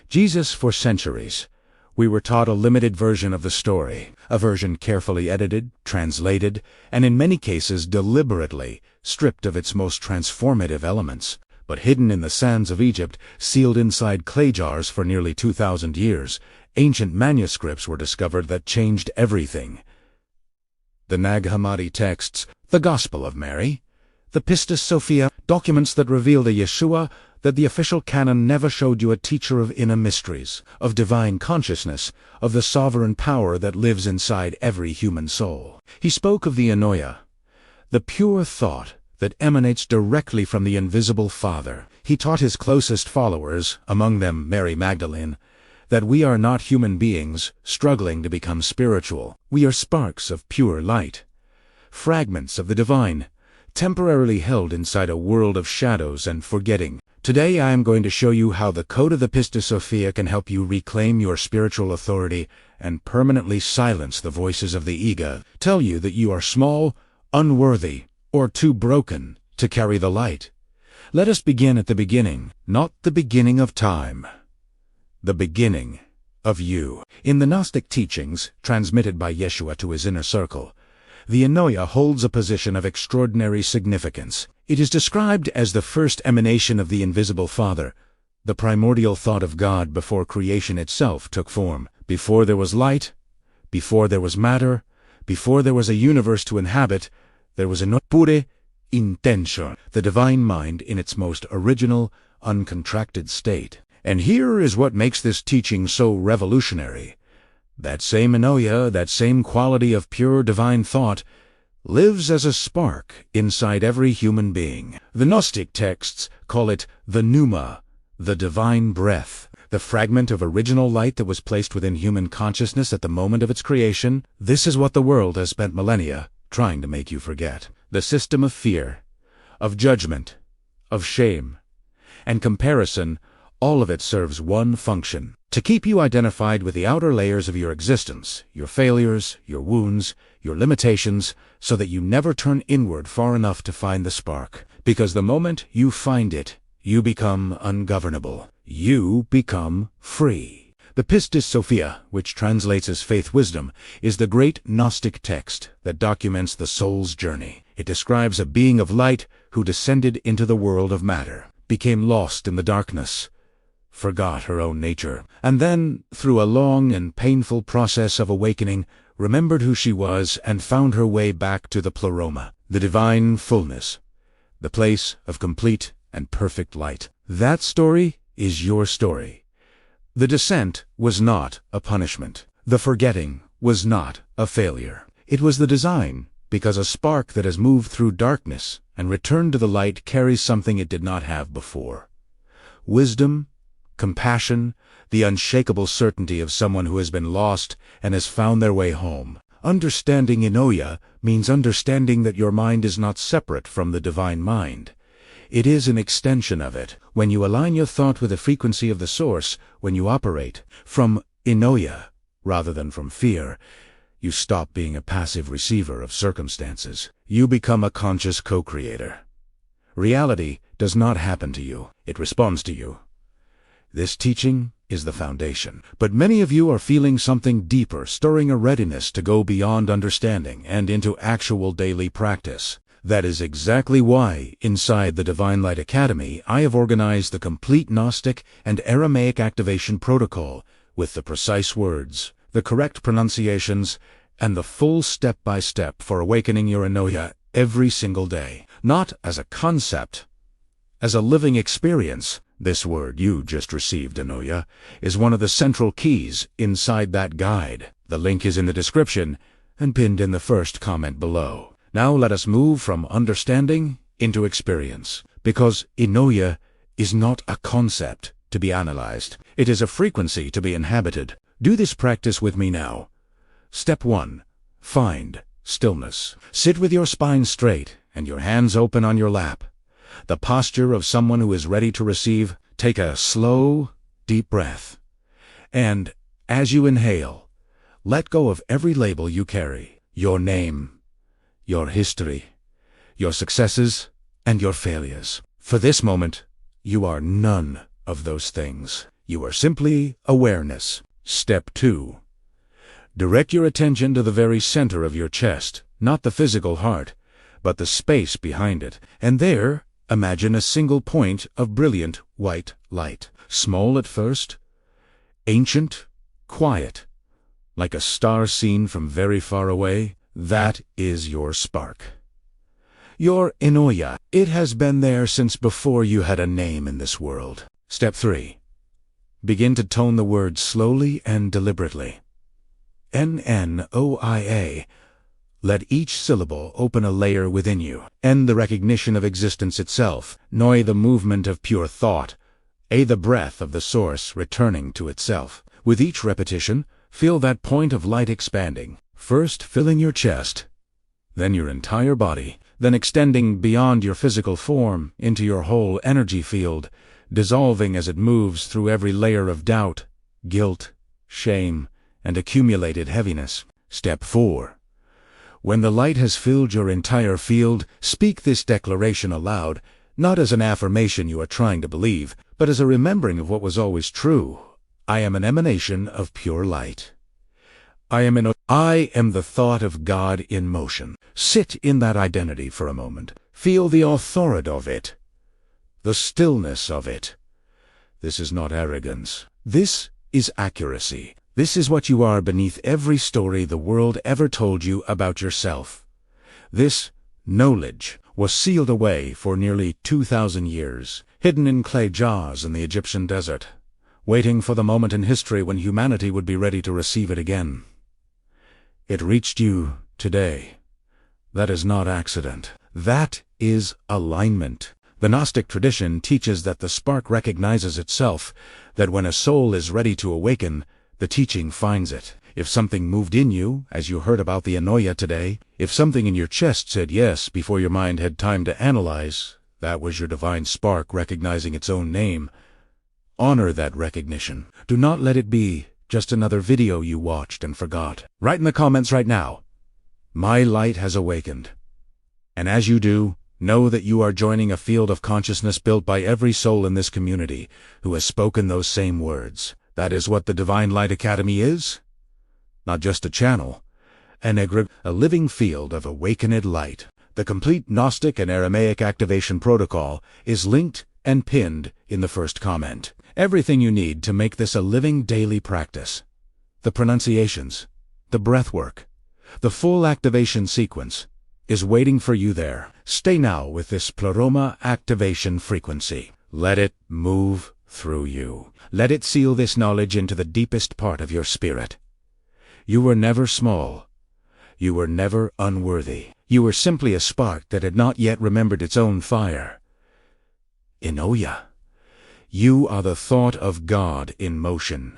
Jesus for centuries. We were taught a limited version of the story, a version carefully edited, translated, and in many cases deliberately stripped of its most transformative elements, but hidden in the sands of Egypt, sealed inside clay jars for nearly 2,000 years. Ancient manuscripts were discovered that changed everything. The Nag Hammadi texts, the Gospel of Mary, the Pistis Sophia, documents that reveal the Yeshua, that the official canon never showed you a teacher of inner mysteries, of divine consciousness, of the sovereign power that lives inside every human soul. He spoke of the Ennoia, the pure thought that emanates directly from the invisible Father. He taught his closest followers, among them Mary Magdalene, that we are not human beings struggling to become spiritual. We are sparks of pure light, fragments of the divine, temporarily held inside a world of shadows and forgetting. Today I am going to show you how the code of the Pistis Sophia can help you reclaim your spiritual authority and permanently silence the voices of the ego, tell you that you are small, unworthy, or too broken to carry the light. Let us begin at the beginning, not the beginning of time, the beginning of you. In the Gnostic teachings, transmitted by Yeshua to his inner circle, the Ennoia holds a position of extraordinary significance. It is described as the first emanation of the invisible Father, the primordial thought of God before creation itself took form. Before there was light, before there was matter, before there was a universe to inhabit, there was a pure intention, the divine mind in its most original, uncontracted state. And here is what makes this teaching so revolutionary. That same Ennoia, that same quality of pure divine thought, lives as a spark inside every human being. The Gnostic texts call it the pneuma, the divine breath, the fragment of original light that was placed within human consciousness at the moment of its creation. This is what the world has spent millennia trying to make you forget. The system of fear, of judgment, of shame, and comparison, all of it serves one function: to keep you identified with the outer layers of your existence, your failures, your wounds, your limitations, so that you never turn inward far enough to find the spark. Because the moment you find it, you become ungovernable. You become free. The Pistis Sophia, which translates as faith wisdom, is the great Gnostic text that documents the soul's journey. It describes a being of light who descended into the world of matter, became lost in the darkness, forgot her own nature, and then, through a long and painful process of awakening, remembered who she was and found her way back to the pleroma, the divine fullness, the place of complete and perfect light. That story is your story. The descent was not a punishment. The forgetting was not a failure. It was the design, because a spark that has moved through darkness and returned to the light carries something it did not have before: wisdom, compassion, the unshakable certainty of someone who has been lost and has found their way home. Understanding Ennoia means understanding that your mind is not separate from the divine mind. It is an extension of it. When you align your thought with the frequency of the source, when you operate from Ennoia rather than from fear, you stop being a passive receiver of circumstances. You become a conscious co-creator. Reality does not happen to you. It responds to you. This teaching is the foundation. But many of you are feeling something deeper, stirring a readiness to go beyond understanding and into actual daily practice. That is exactly why, inside the Divine Light Academy, I have organized the complete Gnostic and Aramaic activation protocol with the precise words, the correct pronunciations, and the full step-by-step for awakening your Ennoia every single day. Not as a concept, as a living experience. This word you just received, Ennoia, is one of the central keys inside that guide. The link is in the description and pinned in the first comment below. Now let us move from understanding into experience, because Ennoia is not a concept to be analyzed. It is a frequency to be inhabited. Do this practice with me now. Step 1. Find stillness. Sit with your spine straight and your hands open on your lap. The posture of someone who is ready to receive. Take a slow, deep breath. And as you inhale, let go of every label you carry: your name, your history, your successes, and your failures. For this moment, you are none of those things. You are simply awareness. Step 2. Direct your attention to the very center of your chest, not the physical heart, but the space behind it, and there imagine a single point of brilliant white light. Small at first, ancient, quiet, like a star seen from very far away. That is your spark. Your Ennoia. It has been there since before you had a name in this world. Step 3. Begin to tone the words slowly and deliberately. N-N-O-I-A. Let each syllable open a layer within you. N, the recognition of existence itself. Noi, the movement of pure thought. A, the breath of the source returning to itself. With each repetition, feel that point of light expanding. First filling your chest, then your entire body, then extending beyond your physical form into your whole energy field, dissolving as it moves through every layer of doubt, guilt, shame, and accumulated heaviness. Step 4. When the light has filled your entire field, speak this declaration aloud, not as an affirmation you are trying to believe, but as a remembering of what was always true. I am an emanation of pure light. I am the thought of God in motion. Sit in that identity for a moment. Feel the authority of it, the stillness of it. This is not arrogance. This is accuracy. This is what you are beneath every story the world ever told you about yourself. This knowledge was sealed away for nearly 2,000 years, hidden in clay jars in the Egyptian desert, waiting for the moment in history when humanity would be ready to receive it again. It reached you today. That is not accident. That is alignment. The Gnostic tradition teaches that the spark recognizes itself, that when a soul is ready to awaken, the teaching finds it. If something moved in you, as you heard about the Ennoia today, if something in your chest said yes before your mind had time to analyze, that was your divine spark recognizing its own name. Honor that recognition. Do not let it be just another video you watched and forgot. Write in the comments right now, "My light has awakened." And as you do, know that you are joining a field of consciousness built by every soul in this community who has spoken those same words. That is what the Divine Light Academy is. Not just a channel, a living field of awakened light. The complete Gnostic and Aramaic activation protocol is linked and pinned in the first comment. Everything you need to make this a living daily practice. The pronunciations, the breath work, the full activation sequence is waiting for you there. Stay now with this pleroma activation frequency. Let it move through you. Let it seal this knowledge into the deepest part of your spirit. You were never small. You were never unworthy. You were simply a spark that had not yet remembered its own fire. Ennoia. You are the thought of God in motion.